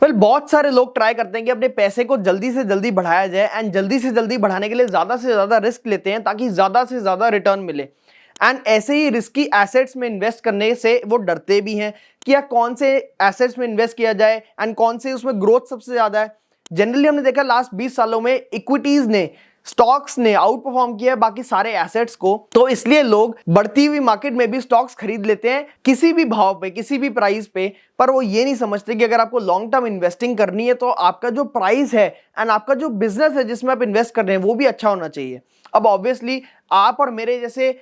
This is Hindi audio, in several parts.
बहुत सारे लोग ट्राई करते हैं कि अपने पैसे को जल्दी से जल्दी बढ़ाया जाए एंड जल्दी से जल्दी बढ़ाने के लिए ज्यादा से ज्यादा रिस्क लेते हैं ताकि ज्यादा से ज्यादा रिटर्न मिले। एंड ऐसे ही रिस्की एसेट्स में इन्वेस्ट करने से वो डरते भी हैं कि यार कौन से एसेट्स में इन्वेस्ट किया जाए एंड कौन से उसमें ग्रोथ सबसे ज्यादा है। जनरली हमने देखा लास्ट 20 सालों में इक्विटीज ने, स्टॉक्स ने आउट परफॉर्म किया है बाकी सारे एसेट्स को, तो इसलिए लोग बढ़ती हुई मार्केट में भी स्टॉक्स खरीद लेते हैं किसी भी भाव पे, किसी भी प्राइस पे। पर वो ये नहीं समझते कि अगर आपको लॉन्ग टर्म इन्वेस्टिंग करनी है तो आपका जो प्राइस है एंड आपका जो बिजनेस है जिसमें आप इन्वेस्ट कर रहे हैं वो भी अच्छा होना चाहिए। अब ऑब्वियसली आप और मेरे जैसे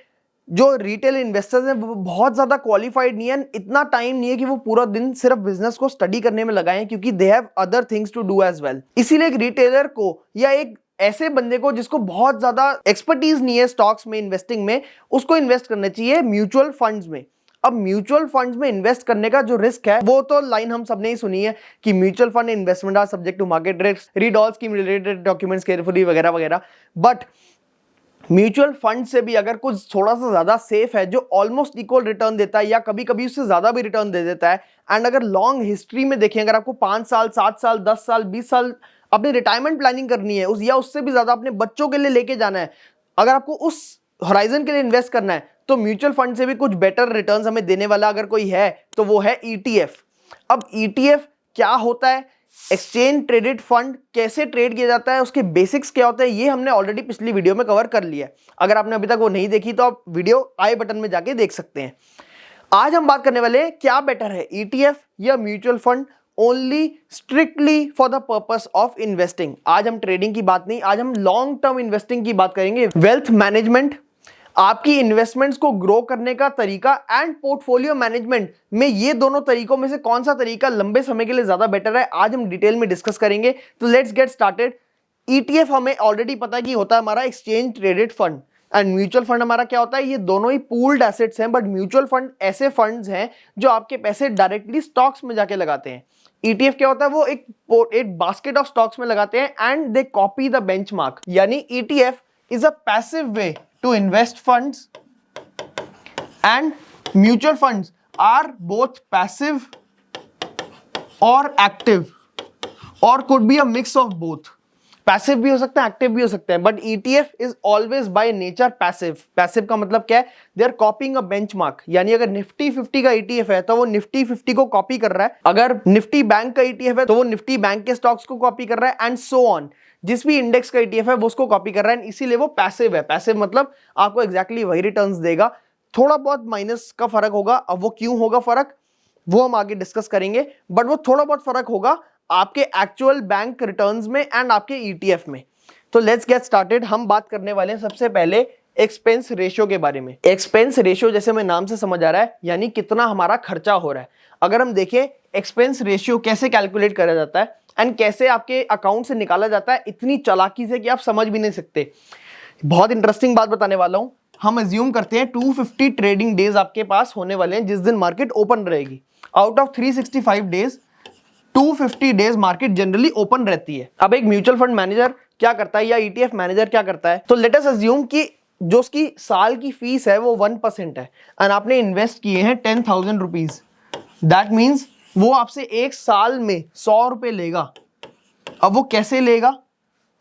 जो रिटेल इन्वेस्टर्स हैं वो बहुत ज्यादा क्वालिफाइड नहीं है, इतना टाइम नहीं है कि वो पूरा दिन सिर्फ बिजनेस को स्टडी करने में लगाएं, क्योंकि they have other things to do as well. इसीलिए एक रिटेलर को या एक ऐसे बंदे को जिसको बहुत ज्यादा एक्सपर्टीज नहीं है स्टॉक्स में इन्वेस्टिंग में, उसको इन्वेस्ट करना चाहिए म्यूचुअल फंड्स में। अब म्यूचुअल फंड्स में इन्वेस्ट करने का जो रिस्क है वो तो लाइन हम सबने ही सुनी है कि mutual fund investment are subject to market risk, read all scheme related documents carefully वगैरह वगैरह। बट म्यूचुअल फंड से भी अगर कुछ थोड़ा सा ज्यादा सेफ है जो ऑलमोस्ट इक्वल रिटर्न देता है या कभी कभी उससे ज्यादा भी रिटर्न दे देता है, एंड अगर लॉन्ग हिस्ट्री में देखें, अगर आपको 5 साल 7 साल 10 साल 20 साल अपनी रिटायरमेंट प्लानिंग करनी है या उससे भी ज्यादा अपने बच्चों के लिए लेके जाना है, अगर आपको उस होराइजन के लिए इन्वेस्ट करना है तो म्यूचुअल फंड से भी कुछ बेटर रिटर्न्स हमें देने वाला अगर कोई है तो वो है ईटीएफ। अब ईटीएफ क्या होता है, एक्सचेंज ट्रेडेड फंड कैसे ट्रेड किया जाता है, उसके बेसिक्स क्या होते हैं, ये हमने ऑलरेडी पिछली वीडियो में कवर कर लिया है। अगर आपने अभी तक वो नहीं देखी तो आप वीडियो आई बटन में जाके देख सकते हैं। आज हम बात करने वाले हैं क्या बेटर है, ईटीएफ या mutual fund, only strictly for the purpose of investing. आज हम ट्रेडिंग की बात नहीं, आज हम लॉन्ग टर्म इन्वेस्टिंग की बात करेंगे। वेल्थ मैनेजमेंट, आपकी इन्वेस्टमेंट्स को ग्रो करने का तरीका एंड पोर्टफोलियो मैनेजमेंट में ये दोनों तरीकों में से कौन सा तरीका लंबे समय के लिए ज्यादा बेटर है, आज हम डिटेल में डिस्कस करेंगे। तो लेट्स गेट स्टार्टेड। ईटीएफ हमें ऑलरेडी पता है कि होता है हमारा exchange traded fund, and mutual fund हमारा क्या होता है, ये दोनों ही पूल्ड एसेट्स हैं। बट म्यूचुअल फंड ऐसे फंड्स हैं जो आपके पैसे डायरेक्टली स्टॉक्स में जाके लगाते हैं। ईटीएफ क्या होता है, वो एक बास्केट ऑफ स्टॉक्स में लगाते हैं and they copy the benchmark. यानी ETF is a passive way to invest funds and mutual funds are both passive or active or could be a mix of both. Passive भी हो सकते हैं, एक्टिव भी हो सकते हैं, but ETF is always by nature passive. Passive का मतलब क्या है, they are copying a benchmark. यानी अगर निफ्टी 50 का ईटीएफ है तो वो निफ्टी 50 को कॉपी कर रहा है, अगर निफ्टी बैंक का ईटीएफ है तो वो निफ्टी बैंक के स्टॉक्स को कॉपी कर रहा है, एंड सो ऑन। जिस भी इंडेक्स का ईटीएफ है वो उसको कॉपी कर रहा है, इसीलिए वो पैसिव है। पैसिव मतलब आपको एग्जैक्टली वही रिटर्न्स देगा, थोड़ा बहुत माइनस का फर्क होगा। अब वो क्यों होगा फर्क, वो हम आगे डिस्कस करेंगे, बट वो थोड़ा बहुत फर्क होगा आपके एक्चुअल बैंक रिटर्न्स में एंड आपके ईटीएफ में। तो लेट्स गेट स्टार्टेड। हम बात करने वाले हैं सबसे पहले एक्सपेंस रेशियो के बारे में। एक्सपेंस रेशियो जैसे मैं नाम से समझ आ रहा है, यानी कितना हमारा खर्चा हो रहा है। अगर हम देखें एक्सपेंस रेशियो कैसे कैलकुलेट करा जाता है एंड कैसे आपके अकाउंट से निकाला जाता है, इतनी चालाकी से कि आप समझ भी नहीं सकते। बहुत इंटरेस्टिंग बात बताने वाला हूं। हम अज्यूम करते हैं 250 ट्रेडिंग डेज आपके पास होने वाले हैं जिस दिन मार्केट ओपन रहेगी। Out of 365 days 250 days market generally open रहती है। अब एक म्यूचुअल फंड मैनेजर क्या करता है या ईटीएफ मैनेजर क्या करता है, तो लेट अस अज्यूम कि जो उसकी साल की फीस है वो 1% है एंड आपने इन्वेस्ट किए हैं 10,000 रुपीज। दैट मीन्स वो आपसे एक साल में 100 रुपए लेगा। अब वो कैसे लेगा,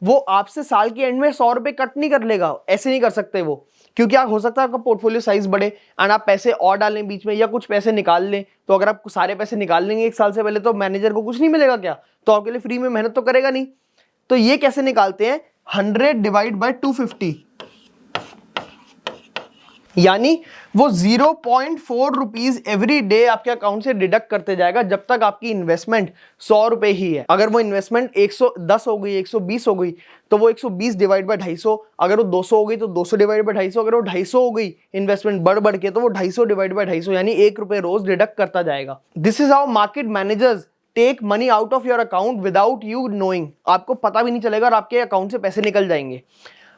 वो आपसे साल के एंड में 100 रुपए कट नहीं कर लेगा, ऐसे नहीं कर सकते वो, क्योंकि आप हो सकता है आपका पोर्टफोलियो साइज बढ़े एंड आप पैसे और डालें बीच में या कुछ पैसे निकाल लें। तो अगर आप सारे पैसे निकाल लेंगे एक साल से पहले तो मैनेजर को कुछ नहीं मिलेगा क्या, तो आपके लिए फ्री में मेहनत तो करेगा नहीं। तो ये कैसे निकालते हैं, 100 डिवाइड बाय 250, यानी वो 0.4 रुपीज एवरी डे आपके अकाउंट से डिडक्ट करते जाएगा जब तक आपकी इन्वेस्टमेंट 100 रुपए ही है। अगर वो इन्वेस्टमेंट 110 हो गई, 120 हो गई, तो वो 120 डिवाइड बाय 250, अगर वो 200 हो गई तो 200 डिवाइड बाय 250, अगर वो 250 हो गई इन्वेस्टमेंट बढ़ बढ़ के तो वो 250 डिवाइड बाय 250, यानी 1 रुपए रोज डिडक्ट करता जाएगा। This is how market managers take money out of your account without you knowing. आपको पता भी नहीं चलेगा और आपके अकाउंट से पैसे निकल जाएंगे।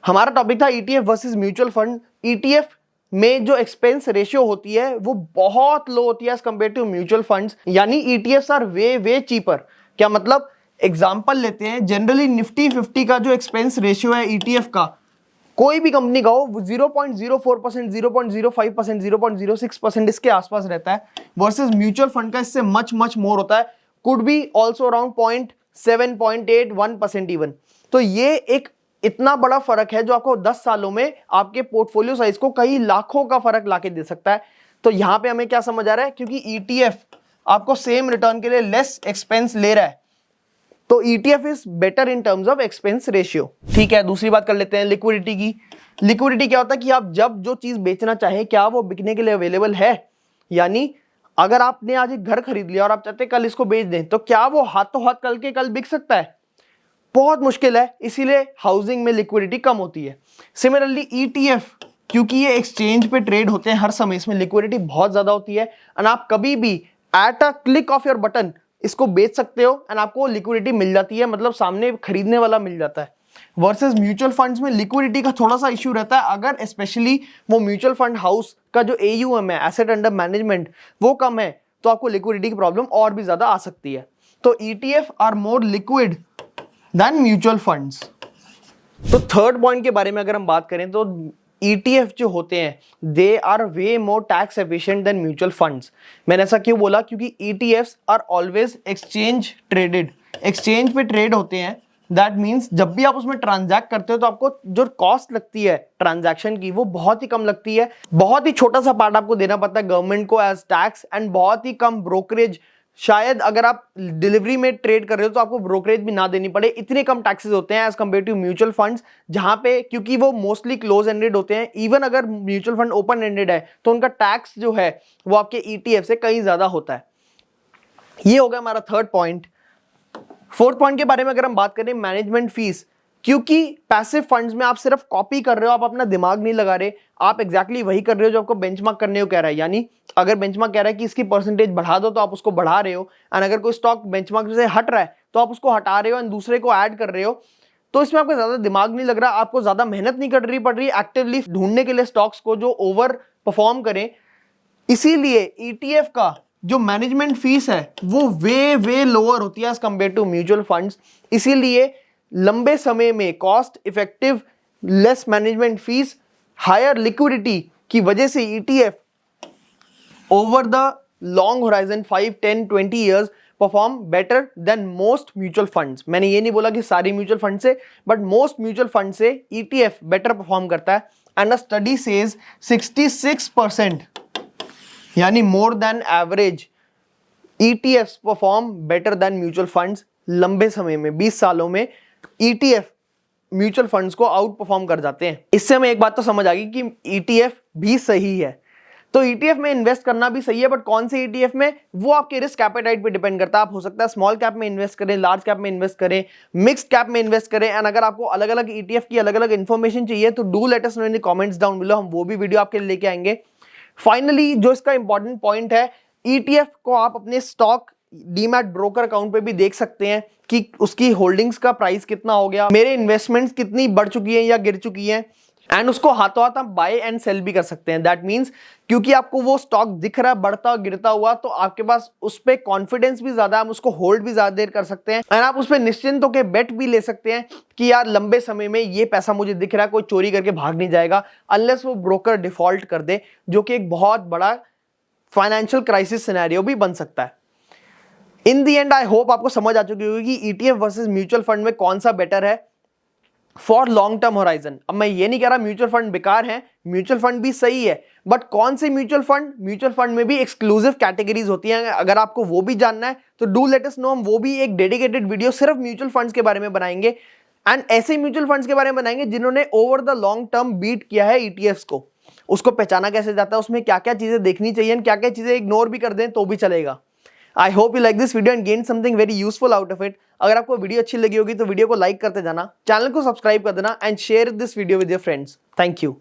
हमारा टॉपिक था ETF versus mutual fund. ETF में जो एक्सपेंस रेशियो होती है वो बहुत लो होती है as compare to mutual funds, यानी ईटीएफ्स आर वे चीपर। क्या मतलब, एग्जांपल लेते हैं, जनरली निफ्टी 50 का जो एक्सपेंस रेशियो है ईटीएफ का, कोई भी कंपनी का हो, 0.04%, 0.05%, 0.06% इसके आसपास रहता है, वर्सेस म्यूचुअल फंड का इससे मच मोर होता है। Could be also around 0.7, 0.8, 1% even. तो ये एक इतना बड़ा फर्क है जो आपको 10 सालों में आपके पोर्टफोलियो साइज को कई लाखों का फर्क लाके दे सकता है। तो यहां पे हमें क्या समझ आ रहा है, क्योंकि ETF आपको सेम रिटर्न के लिए लेस एक्सपेंस ले रहा है, तो ETF is better in terms of expense ratio. ठीक है, दूसरी बात कर लेते हैं लिक्विडिटी की। लिक्विडिटी क्या होता है कि आप जब जो चीज बेचना चाहें क्या वो बिकने के लिए अवेलेबल है, यानी अगर आपने आज एक घर खरीद लिया और आप चाहते हैं कल इसको बेच दें, तो क्या वो हाथों हाथ कल के कल बिक सकता है? बहुत मुश्किल है, इसीलिए हाउसिंग में लिक्विडिटी कम होती है। सिमिलरली ETF, क्योंकि ये एक्सचेंज पे ट्रेड होते हैं हर समय, इसमें लिक्विडिटी बहुत ज्यादा होती है एंड आप कभी भी at a click of your button इसको बेच सकते हो एंड आपको लिक्विडिटी मिल जाती है, मतलब सामने खरीदने वाला मिल जाता है। वर्सेस म्यूचुअल फंड्स में लिक्विडिटी का थोड़ा सा इश्यू रहता है, अगर स्पेशली वो म्यूचुअल फंड हाउस का जो AUM है, एसेट अंडर मैनेजमेंट, वो कम है, तो आपको लिक्विडिटी की प्रॉब्लम और भी ज्यादा आ सकती है। तो ETF are more liquid than mutual funds. तो थर्ड पॉइंट के बारे में अगर हम बात करें तो ETF जो होते हैं they are way more tax efficient than mutual funds. मैंने ऐसा क्यों बोला? क्योंकि ETFs are always exchange traded, exchange पे ट्रेड होते हैं। दैट मीन्स जब भी आप उसमें ट्रांजैक्ट करते हो तो आपको जो कॉस्ट लगती है ट्रांजैक्शन की वो बहुत ही कम लगती है, बहुत ही छोटा सा पार्ट आपको देना पड़ता है गवर्नमेंट को एज टैक्स एंड बहुत ही कम ब्रोकरेज। शायद अगर आप डिलीवरी में ट्रेड कर रहे हो तो आपको ब्रोकरेज भी ना देनी पड़े, इतने कम टैक्सेस होते हैं as compare to mutual funds, जहां पे क्योंकि वो मोस्टली क्लोज एंडेड होते हैं। इवन अगर म्यूचुअल फंड ओपन एंडेड है तो उनका टैक्स जो है वो आपके ETF से कहीं ज्यादा होता है। ये हो गया हमारा थर्ड पॉइंट। फोर्थ पॉइंट के बारे में अगर हम बात करें, मैनेजमेंट फीस, क्योंकि पैसिव फंड्स में आप सिर्फ कॉपी कर रहे हो, आप अपना दिमाग नहीं लगा रहे, आप एग्जैक्टली वही कर रहे हो जो आपको बेंचमार्क करने को कह रहा है। यानी अगर बेंचमार्क कह रहा है कि इसकी परसेंटेज बढ़ा दो तो आप उसको बढ़ा रहे हो, एंड अगर कोई स्टॉक बेंचमार्क से हट रहा है तो आप उसको हटा रहे हो एंड दूसरे को ऐड कर रहे हो। तो इसमें आपको ज्यादा दिमाग नहीं लग रहा, आपको ज्यादा मेहनत नहीं करनी पड़ रही एक्टिवली ढूंढने के लिए स्टॉक्स को जो ओवर परफॉर्म करें। इसीलिए ETF का जो मैनेजमेंट फीस है वो वे लोअर होती है as compare to mutual funds. इसीलिए लंबे समय में cost effective, less management fees, higher liquidity की वजह से ETF over the long horizon 5, 10, 20 years perform better than most mutual funds. मैंने ये नहीं बोला कि सारी म्यूचुअल फंड से, बट मोस्ट म्यूचुअल फंड से ETF बेटर परफॉर्म करता है। एंड अ स्टडी सेज 66%, यानी more than average, ETFs perform better then mutual funds. लंबे समय में 20 सालों में ETF म्यूचुअल फंड्स को आउट परफॉर्म कर जाते हैं। इससे हमें एक बात तो समझ आ गई कि ETF भी सही है। तो ETF में इन्वेस्ट करना भी सही है, बट कौन से ETF में, वो आपके रिस्क एपेटाइट पे डिपेंड करता है। आप हो सकता है स्मॉल कैप में इन्वेस्ट करें, लार्ज कैप में इन्वेस्ट करें, मिक्स्ड कैप में इन्वेस्ट करें। एंड अगर आपको अलग अलग ETF की अलग अलग इन्फॉर्मेशन चाहिए तो do let us know in the comments down below, हम वो भी वीडियो आपके लिए लेके आएंगे। फाइनली जो इसका इंपॉर्टेंट पॉइंट है, ETF को आप अपने स्टॉक डीमैट ब्रोकर अकाउंट पे भी देख सकते हैं कि उसकी होल्डिंग्स का प्राइस कितना हो गया, मेरे इन्वेस्टमेंट्स कितनी बढ़ चुकी हैं या गिर चुकी हैं, एंड उसको हाथों हाथ आप बाय एंड सेल भी कर सकते हैं। दैट मींस क्योंकि आपको वो स्टॉक दिख रहा है बढ़ता गिरता हुआ, तो आपके पास उस पर कॉन्फिडेंस भी ज्यादा है, आप उसको होल्ड भी ज्यादा देर कर सकते हैं एंड आप उस पर निश्चिंत होकर बेट भी ले सकते हैं कि यार लंबे समय में ये पैसा मुझे दिख रहा है, कोई चोरी करके भाग नहीं जाएगा अनलेस वो ब्रोकर डिफॉल्ट कर दे, जो कि एक बहुत बड़ा फाइनेंशियल क्राइसिस सिनेरियो भी बन सकता है। इन दी एंड आई होप आपको समझ आ चुकी होगी कि ETF वर्सेस म्यूचुअल फंड में कौन सा बेटर है फॉर लॉन्ग टर्म होराइजन। अब मैं ये नहीं कह रहा म्यूचुअल फंड बेकार है, म्यूचुअल फंड भी सही है, बट कौन से म्यूचुअल फंड में भी एक्सक्लूसिव कैटेगरीज होती हैं। अगर आपको वो भी जानना है तो डू लेट अस नो, हम वो भी एक डेडिकेटेड वीडियो सिर्फ म्यूचुअल फंड्स के बारे में बनाएंगे एंड ऐसे म्यूचुअल फंड्स के बारे में बनाएंगे जिन्होंने over the long term beat किया है ETFs को। उसको पहचाना कैसे जाता है, उसमें क्या क्या चीजें देखनी चाहिए, क्या क्या चीजें इग्नोर भी कर दें तो भी चलेगा। I hope you like this video and gain something very useful out of it. अगर आपको वीडियो अच्छी लगी होगी तो वीडियो को लाइक करते जाना, चैनल को सब्सक्राइब कर देना and share this video with your friends. Thank you.